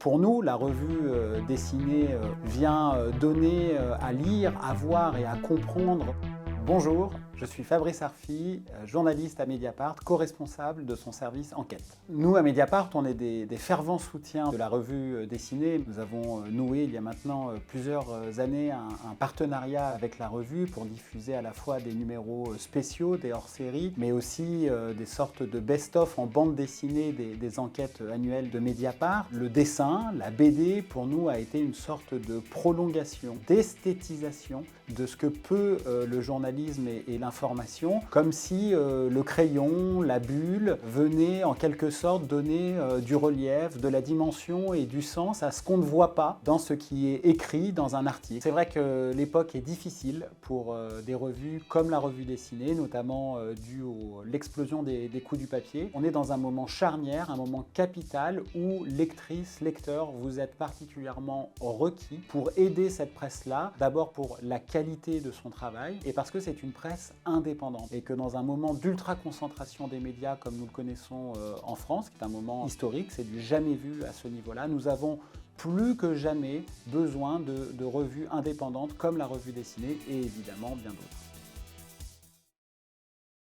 Pour nous, la revue dessinée vient donner à lire, à voir et à comprendre. Bonjour, je suis Fabrice Arfi, journaliste à Mediapart, co-responsable de son service enquête. Nous, à Mediapart, on est des fervents soutiens de la revue dessinée. Nous avons noué il y a maintenant plusieurs années un partenariat avec la revue pour diffuser à la fois des numéros spéciaux, des hors-séries, mais aussi des sortes de best-of en bande dessinée des enquêtes annuelles de Mediapart. Le dessin, la BD, pour nous, a été une sorte de prolongation, d'esthétisation de ce que peut le journalisme et l'information, comme si le crayon, la bulle, venaient en quelque sorte donner du relief, de la dimension et du sens à ce qu'on ne voit pas dans ce qui est écrit dans un article. C'est vrai que l'époque est difficile pour des revues comme la revue dessinée, notamment due à l'explosion des coûts du papier. On est dans un moment charnière, un moment capital où lectrices, lecteurs, vous êtes particulièrement requis pour aider cette presse-là, d'abord pour la qualité de son travail et parce que c'est une presse indépendante et que dans un moment d'ultra-concentration des médias comme nous le connaissons en France, qui est un moment historique, c'est du jamais vu à ce niveau-là, nous avons plus que jamais besoin de revues indépendantes comme la revue dessinée et évidemment bien d'autres.